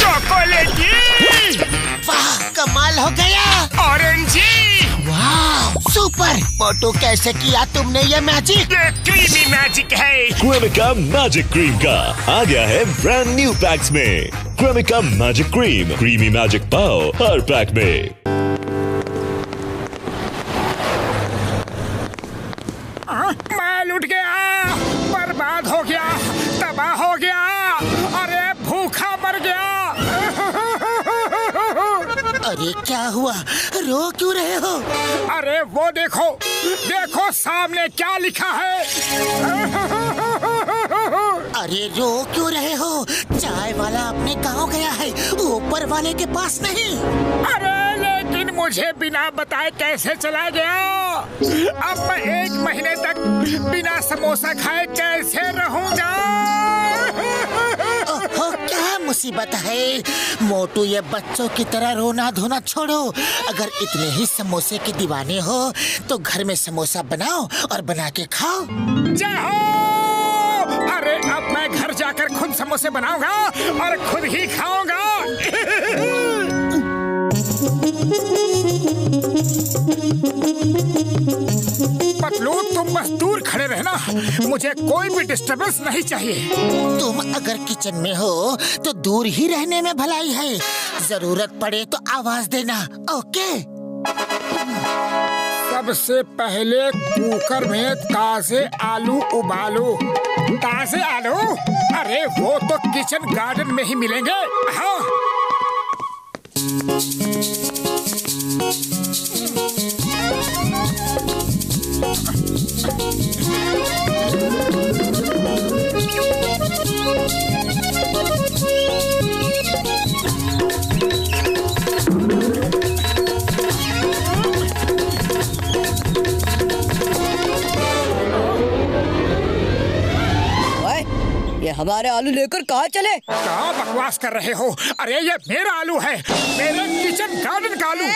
चॉकलेटी। वाह, कमाल हो गया। ऑरेंजी। वाह, सुपर। मोटू, कैसे किया तुमने ये मैजिक? ये क्रीमी मैजिक है। क्रेमिका मैजिक क्रीम का आ गया है ब्रांड न्यू पैक्स में। Cremica magic cream, creamy magic पाओ हर पैक में। मैं लुट गया, बर्बाद हो गया, तबाह हो गया, अरे भूखा मर गया। अरे क्या हुआ, रो क्यों रहे हो? अरे वो देखो, देखो सामने क्या लिखा है। अरे रो क्यों रहे हो? चाय वाला अपने गांव गया है, ऊपर वाले के पास नहीं। अरे लेकिन मुझे बिना बताए कैसे चला गया? अब मैं 1 महीने तक बिना समोसा खाए कैसे रहूंगा? ओहो, क्या मुसीबत है। मोटू, ये बच्चों की तरह रोना धोना छोड़ो। अगर इतने ही समोसे के दीवाने हो तो घर में समोसा बनाओ और बना के खाओ। जय हो! अरे अब मैं घर जाकर खुद समोसे बनाऊंगा और खुद ही खाऊंगा। पतलू, तुम बस दूर खड़े रहना, मुझे कोई भी डिस्टर्बेंस नहीं चाहिए। तुम अगर किचन में हो तो दूर ही रहने में भलाई है। जरूरत पड़े तो आवाज देना, ओके? सबसे पहले कुकर में ताजे आलू उबालो। ताजे आलू? अरे वो तो किचन गार्डन में ही मिलेंगे। हाँ। ये हमारे आलू लेकर कहाँ चले? क्या बकवास कर रहे हो? अरे ये मेरा आलू है, मेरे किचन गार्डन का आलू।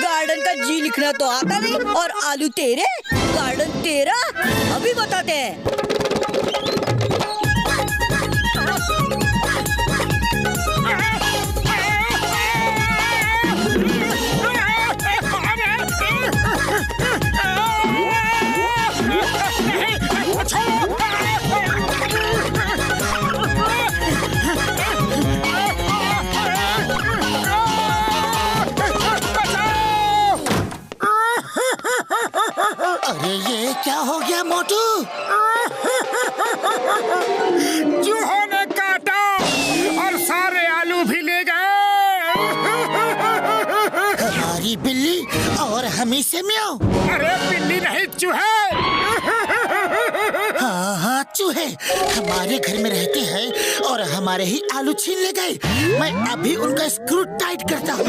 गार्डन का जी लिखना तो आता नहीं और आलू तेरे, गार्डन तेरा। अभी बताते हैं। अरे ये क्या हो गया मोटू? चूहों ने काटा और सारे आलू भी ले गए। हमारी बिल्ली और हमी से म्याऊं। अरे बिल्ली नहीं, चूहे। हाँ हाँ, चूहे हमारे घर में रहते हैं और हमारे ही आलू छीन ले गए। मैं अभी उनका स्क्रू टाइट करता हूँ।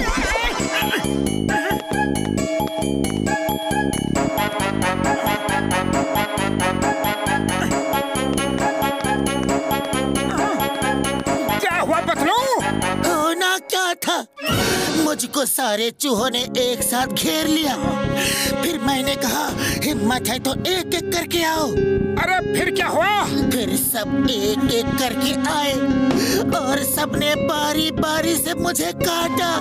क्या हुआ पतलू? होना क्या था, मुझको सारे चूहों ने एक साथ घेर लिया। फिर मैंने कहा, हिम्मत है तो एक एक करके आओ। अरे फिर क्या हुआ? फिर सब एक एक करके आए और सबने बारी बारी से मुझे काटा।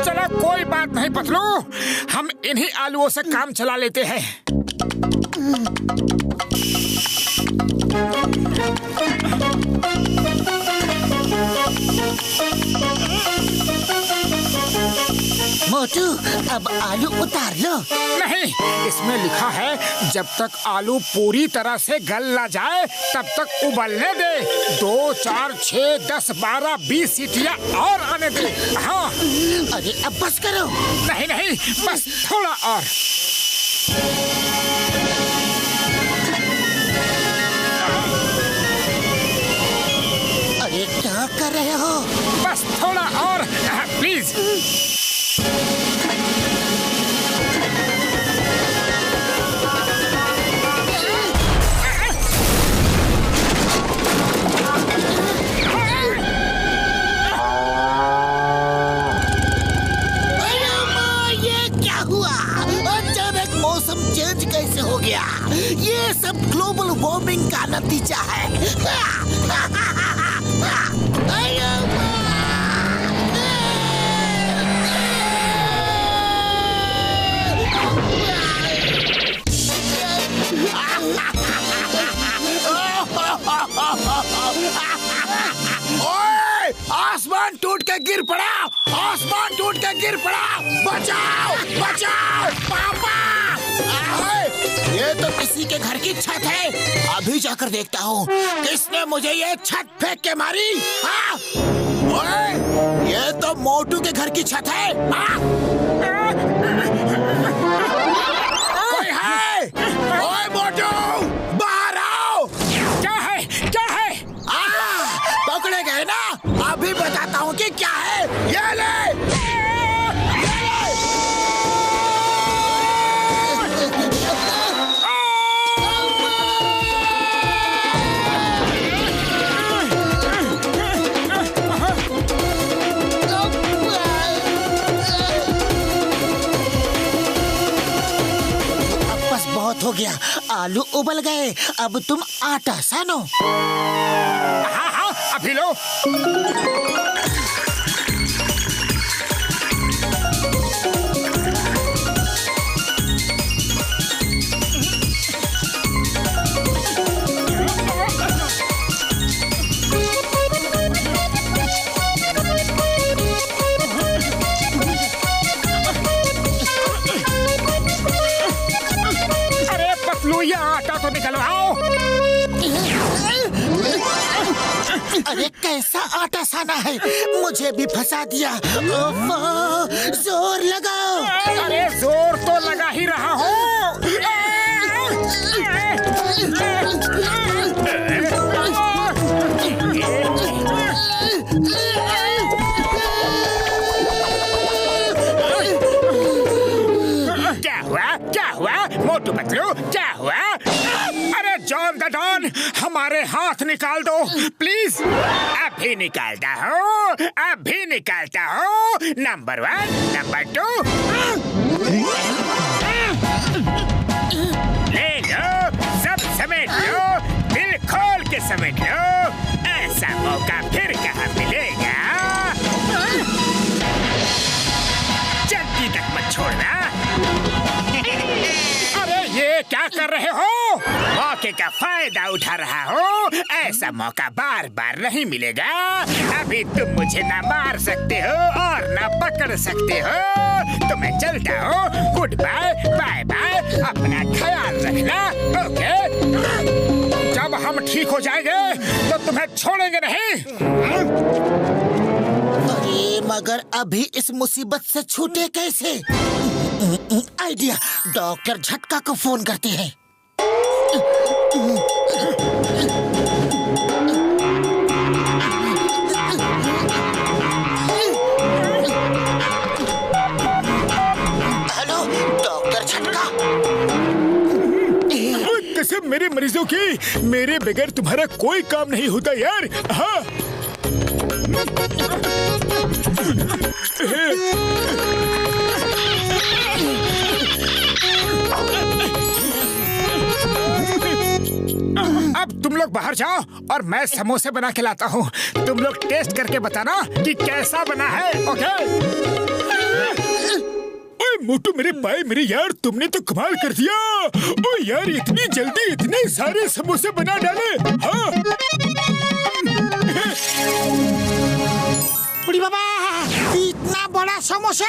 चलो कोई बात नहीं पतलू, हम इन्हीं आलूओं से काम चला लेते हैं। मोटू, अब आलू उतार लो। नहीं, इसमें लिखा है जब तक आलू पूरी तरह से गल ना जाए तब तक उबलने दे। 2, 4, 6, 10, 12, 20 सीटियाँ और आने दे। हाँ। अरे अब बस करो। नहीं नहीं, बस थोड़ा और। अरे क्या कर रहे हो? बस थोड़ा और, प्लीज। चेंज कैसे हो गया? ये सब ग्लोबल वार्मिंग का नतीजा है। ओए, आसमान टूट के गिर पड़ा, आसमान टूट के गिर पड़ा, बचाओ बचाओ पापा। ये तो किसी के घर की छत है, अभी जाकर देखता हूँ किसने मुझे ये छत फेंक के मारी। हाँ? ओए, ये तो मोटू के घर की छत है। हाँ? कोई है? ओए मोटू, बाहर आओ। क्या है, क्या है? पकड़े गए ना, अभी बताता हूँ कि क्या है। ये ले। बहुत हो गया, आलू उबल गए, अब तुम आटा सानो। हाँ हाँ, अभी लो। ये आटा तो निकलवाओ। अरे कैसा आटा साना है, मुझे भी फंसा दिया। जोर लगाओ। अरे जोर तो लगा ही रहा हूँ। क्या हुआ मोटू पतलू, क्या हुआ? अरे जॉन द डॉन, हमारे हाथ निकाल दो प्लीज। अभी निकालता हूँ, अभी निकालता हूँ। Number 1, number 2। ले लो, सब समेट लो, दिल खोल के समेट लो। ऐसा मौका फिर कहाँ मिलेगा। जल्दी तक मत छोड़ना। ये क्या कर रहे हो? मौके का फायदा उठा रहा हो। ऐसा मौका बार बार नहीं मिलेगा। अभी तुम मुझे ना मार सकते हो और ना पकड़ सकते हो। तो मैं चलता हूँ। गुड बाय, बाय बाय, अपना ख्याल रखना। ओके? जब हम ठीक हो जाएंगे तो तुम्हें छोड़ेंगे नहीं। अरे मगर अभी इस मुसीबत से छूटे कैसे? आइडिया, डॉक्टर झटका को फोन करते हैं। हेलो डॉक्टर झटका। कसम मेरे मरीजों की, मेरे बगैर तुम्हारा कोई काम नहीं होता यार। हाँ अब तुम लोग बाहर जाओ और मैं समोसे बना के लाता हूँ। तुम लोग टेस्ट करके बताना कि कैसा बना है। ओके? ओए मोटू मेरे भाई, मेरे यार, तुमने तो कमाल कर दिया। ओ यार, इतनी जल्दी इतने सारे समोसे बना डाले। हाँ? बुढ़ी बाबा, इतना बड़ा समोसा।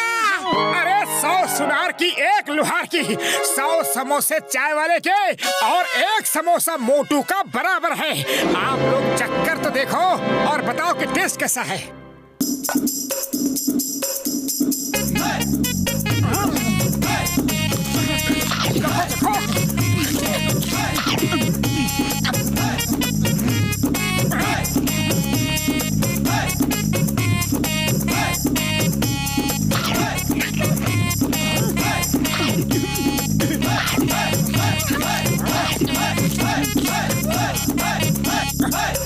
अरे 100 सुनार की 1 लुहार की, 100 समोसे चाय वाले के और 1 समोसा मोटू का बराबर है। आप लोग चक्कर तो देखो और बताओ कि टेस्ट कैसा है।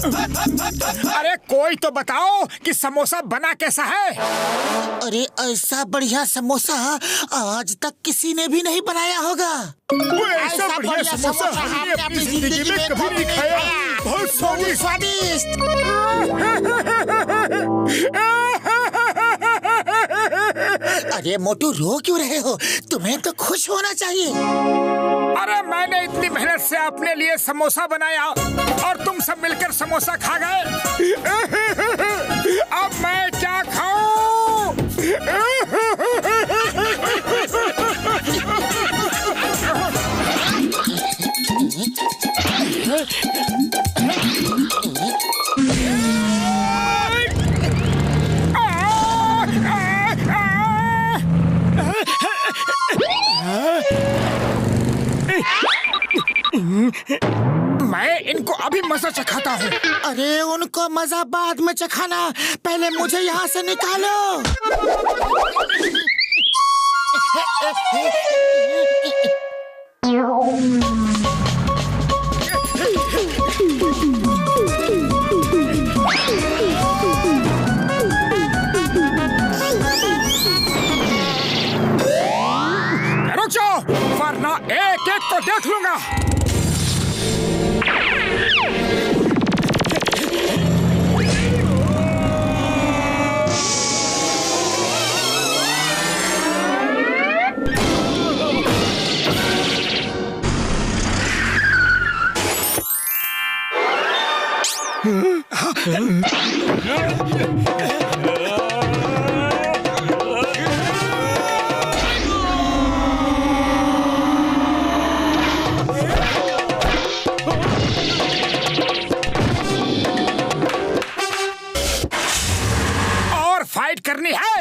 अरे कोई तो बताओ कि समोसा बना कैसा है? अरे ऐसा बढ़िया समोसा आज तक किसी ने भी नहीं बनाया होगा। ऐसा बढ़िया समोसा हमने अपनी जिंदगी में कभी नहीं खाया। बहुत स्वादिष्ट। अरे मोटू, रो क्यों रहे हो? तुम्हें तो खुश होना चाहिए। अरे मैंने इतनी मेहनत से अपने लिए समोसा बनाया और तुम सब मिलकर समोसा खा गए। अब मैं क्या खाऊं? मैं इनको अभी मजा चखाता हूँ। अरे उनको मजा बाद में चखाना, पहले मुझे यहाँ से निकालो। रुक जाओ, वरना एक एक को देख लूंगा। और फाइट करनी है।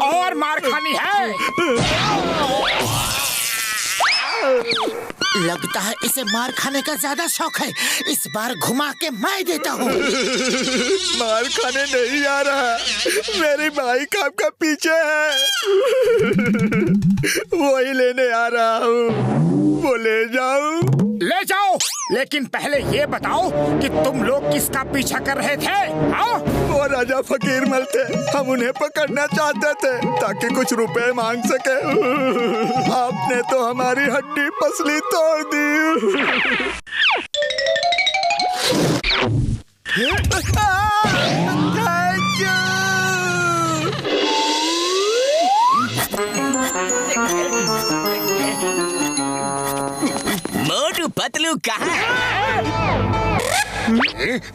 और मार खानी है। लगता है इसे मार खाने का ज्यादा शौक है। इस बार घुमा के मैं देता हूँ। मार खाने नहीं आ रहा, मेरी बाइक आपका पीछे है। वही लेने आ रहा हूँ, वो ले जाऊं? ले जाओ, लेकिन पहले ये बताओ कि तुम लोग किसका पीछा कर रहे थे? हाँ? वो राजा फकीर मल थे, हम उन्हें पकड़ना चाहते थे ताकि कुछ रुपए मांग सके। आपने तो हमारी हड्डी पसली तोड़ दी। मोटू पतलू कहाँ है?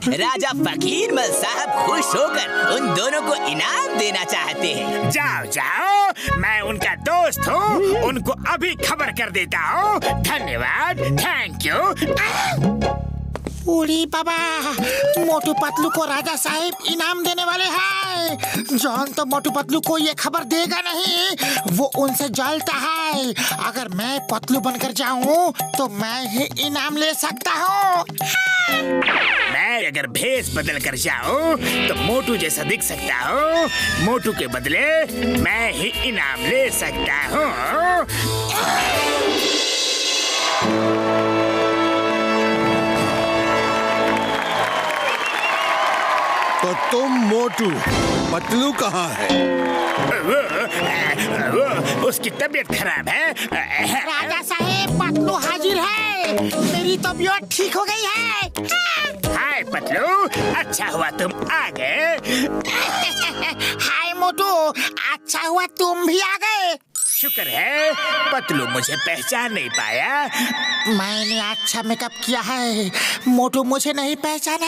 राजा फकीर मल साहब खुश होकर उन दोनों को इनाम देना चाहते हैं। जाओ जाओ, मैं उनका दोस्त हूँ, उनको अभी खबर कर देता हूँ। धन्यवाद, थैंक यू। उड़ी बाबा, मोटू पतलू को राजा साहब इनाम देने वाले हैं। जॉन तो मोटू पतलू को ये खबर देगा नहीं, वो उनसे जलता है। अगर मैं पतलू बनकर जाऊं तो मैं ही इनाम ले सकता हूँ। मैं अगर भेष बदल कर जाऊं तो मोटू जैसा दिख सकता हूँ। मोटू के बदले मैं ही इनाम ले सकता हूँ। तो तुम मोटू, पतलू कहाँ है? वो उसकी तबीयत खराब है। राजा साहब, पतलू हाजिर है। मेरी तबीयत ठीक हो गई है। हाय पतलू, अच्छा हुआ तुम आ गए। हाय मोटू, अच्छा हुआ तुम भी आ गए। शुक्र है पतलू मुझे पहचान नहीं पाया। मैंने अच्छा मेकअप किया है, मोटू मुझे नहीं पहचाना।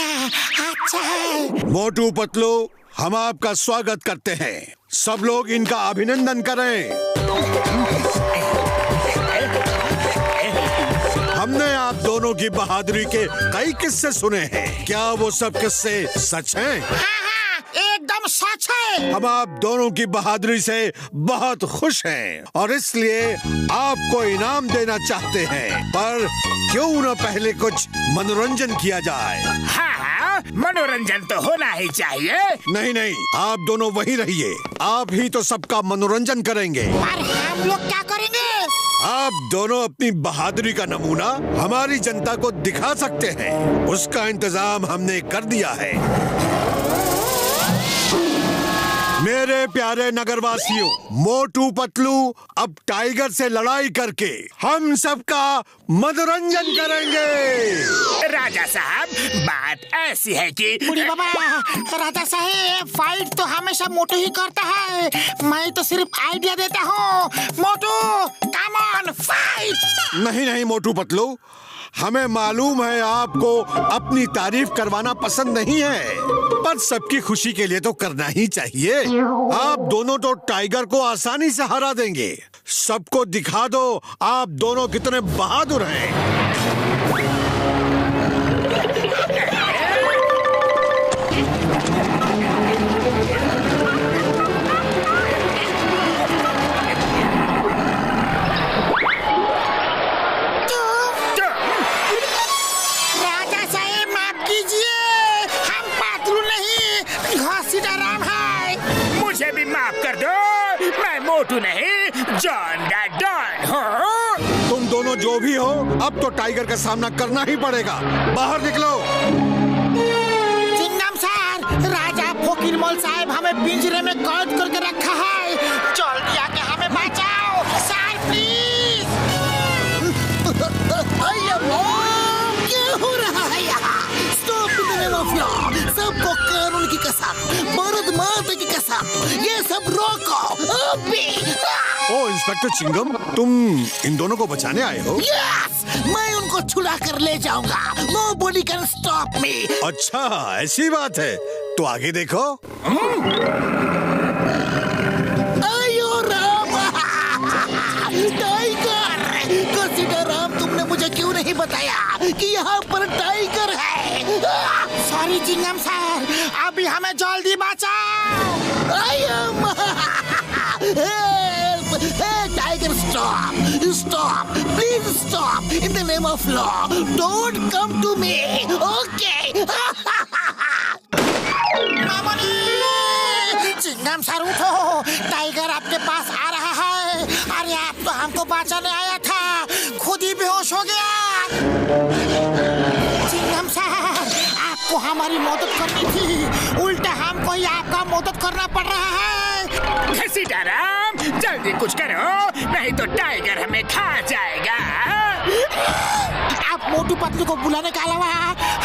अच्छा है। मोटू पतलू, हम आपका स्वागत करते हैं। सब लोग इनका अभिनंदन करें। हमने आप दोनों की बहादुरी के कई किस्से सुने हैं। क्या वो सब किस्से सच हैं? हाँ, एकदम सच है। हम आप दोनों की बहादुरी से बहुत खुश हैं और इसलिए आपको इनाम देना चाहते हैं। पर क्यों न पहले कुछ मनोरंजन किया जाए? हाँ, मनोरंजन तो होना ही चाहिए। नहीं नहीं, आप दोनों वहीं रहिए। आप ही तो सबका मनोरंजन करेंगे। पर हम लोग क्या करेंगे? आप दोनों अपनी बहादुरी का नमूना हमारी जनता को दिखा सकते हैं। उसका इंतजाम हमने कर दिया है। मेरे प्यारे नगरवासियों, मोटू पतलू अब टाइगर से लड़ाई करके हम सबका मनोरंजन करेंगे। राजा साहब, बात ऐसी है कि बुढ़ी बाबा, राजा साहब फाइट तो हमेशा मोटू ही करता है, मैं तो सिर्फ आइडिया देता हूँ। मोटू कम ऑन फाइट। नहीं नहीं मोटू पतलू, हमें मालूम है आपको अपनी तारीफ करवाना पसंद नहीं है, पर सबकी खुशी के लिए तो करना ही चाहिए। आप दोनों तो टाइगर को आसानी से हरा देंगे। सबको दिखा दो आप दोनों कितने बहादुर हैं। मोटू नहीं, जॉन द डॉन हो। तुम दोनों जो भी हो, अब तो टाइगर का सामना करना ही पड़ेगा। बाहर निकलो। चिंगम सर, राजा फोकिरमोल साहब हमें पिंजरे में कैद करके रखा है। जल्दी आके हमें बचाओ सर, प्लीज। क्या हो रहा है यहाँ? Stop the name of law. सबको कानून की कसम, भारत माता की कसम, ये सब रोको। ओ इंस्पेक्टर चिंगम, तुम इन दोनों को बचाने आए हो? यस, मैं उनको छुड़ा कर ले जाऊंगा। Nobody can stop me। अच्छा, ऐसी बात है तो आगे देखो। आयो राम, टाइगर। कंसीडर राम, तुमने मुझे क्यों नहीं बताया कि यहाँ पर टाइगर है? सॉरी चिंगम सर, अभी हमें जल्दी बचाओ। Tiger, stop, please stop. In the name of law, don't come to me. Okay. Mamni, Chingam sir उठो, टाइगर आपके पास आ रहा है। अरे आप तो हमको बचाने आया था, खुद ही बेहोश हो गया। चिंगम सर, आपको हमारी मदद करनी थी, उल्टा हमको ही आपका मदद करना पड़ रहा है। सीताराम, जल्दी कुछ करो, नहीं तो टाइगर हमें खा जाएगा। आप मोटू पतलू को बुलाने के अलावा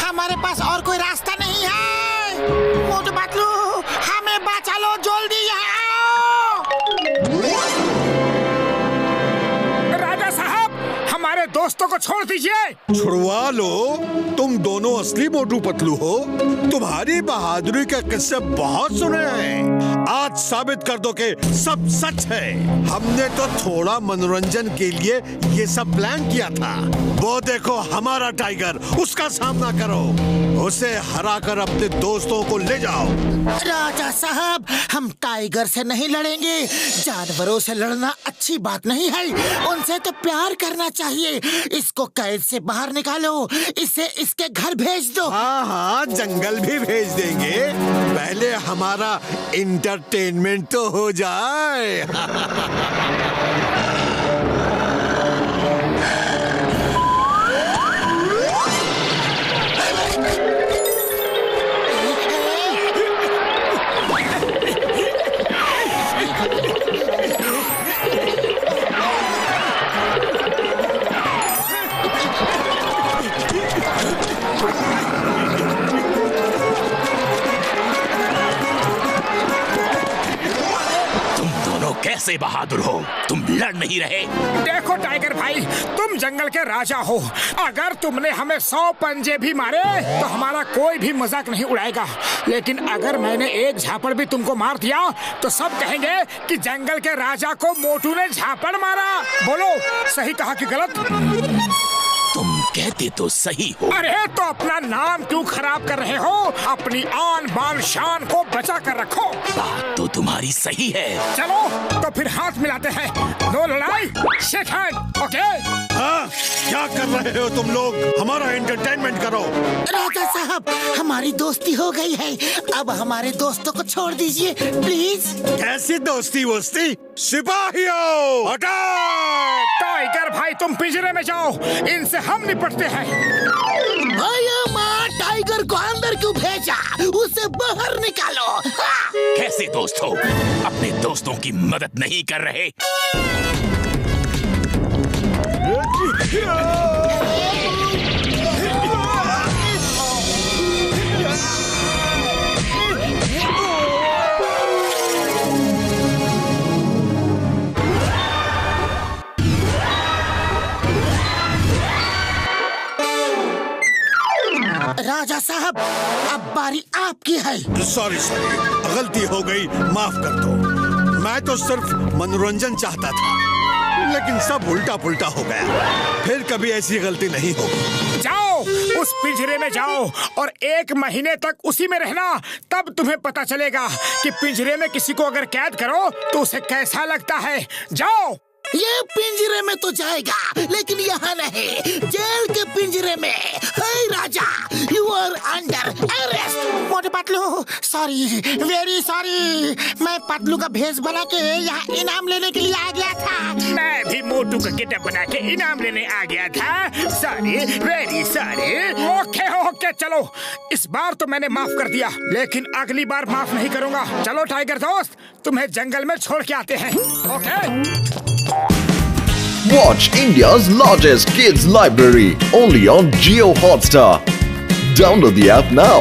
हमारे पास और कोई रास्ता नहीं है। मोटू पतलू, हमें बचा लो, जल्दी यहाँ आओ। राजा साहब, हमारे दोस्तों को छोड़ दीजिए। छुड़वा लो, तुम दोनों असली मोटू पतलू हो। तुम्हारी बहादुरी के किस्से बहुत सुने हैं, आज साबित कर दो कि सब सच है। हमने तो थोड़ा मनोरंजन के लिए ये सब प्लान किया था। वो देखो हमारा टाइगर, उसका सामना करो, उसे हराकर अपने दोस्तों को ले जाओ। राजा साहब, हम टाइगर से नहीं लड़ेंगे। जानवरों से लड़ना अच्छी बात नहीं है, उनसे तो प्यार करना चाहिए। इसको कैद से बाहर निकालो, इसे इसके घर भेज दो। हाँ हाँ, जंगल भी भेज देंगे, पहले हमारा एंटरटेनमेंट तो हो जाए। कैसे बहादुर हो, तुम लड़ नहीं रहे? देखो टाइगर भाई, तुम जंगल के राजा हो, अगर तुमने हमें 100 पंजे भी मारे तो हमारा कोई भी मजाक नहीं उड़ाएगा। लेकिन अगर मैंने एक झापड़ भी तुमको मार दिया तो सब कहेंगे कि जंगल के राजा को मोटू ने झापड़ मारा। बोलो, सही कहा कि गलत? तुम कहते तो सही हो। अरे तो अपना नाम क्यों खराब कर रहे हो? अपनी आन बान शान को बचा कर रखो। बात तो तुम्हारी सही है। चलो तो फिर हाथ मिलाते हैं, नो लड़ाई, शेक हैंड, ओके? हाँ, क्या कर रहे हो तुम लोग? हमारा एंटरटेनमेंट करो। राजा साहब, हमारी दोस्ती हो गई है, अब हमारे दोस्तों को छोड़ दीजिए प्लीज। कैसी दोस्ती वोस्ती? सिपाहियों, अटैक! टाइगर भाई तुम पिंजरे में जाओ, इनसे हम निपटते हैं। अरे माँ, टाइगर को अंदर क्यों भेजा? उसे बाहर निकालो। हाँ। कैसे दोस्त हो, अपने दोस्तों की मदद नहीं कर रहे? राजा साहब, अब बारी आपकी है। सॉरी, गलती हो गई, माफ कर दो। मैं तो सिर्फ मनोरंजन चाहता था, लेकिन सब उल्टा पुल्टा हो गया। फिर कभी ऐसी गलती नहीं होगी। जाओ, उस पिंजरे में जाओ और 1 महीने तक उसी में रहना। तब तुम्हें पता चलेगा कि पिंजरे में किसी को अगर कैद करो तो उसे कैसा लगता है। जाओ। ये पिंजरे में तो जाएगा, लेकिन यहाँ नहीं, जेल के पिंजरे में। हे राजा, यू आर अंडर अरेस्ट। मोटे पतलू, सॉरी, वेरी सॉरी। मैं पतलू का भेष बना के यहाँ इनाम लेने के लिए आ गया था। मैं भी मोटू का गेटअप बना के इनाम लेने आ गया था। Sorry, very sorry. ओके, चलो, इस बार तो मैंने माफ कर दिया, लेकिन अगली बार माफ नहीं करूँगा। चलो टाइगर दोस्त, तुम्हें जंगल में छोड़ के आते हैं। Okay. Watch India's largest kids library only on Jio Hotstar. Download the app now.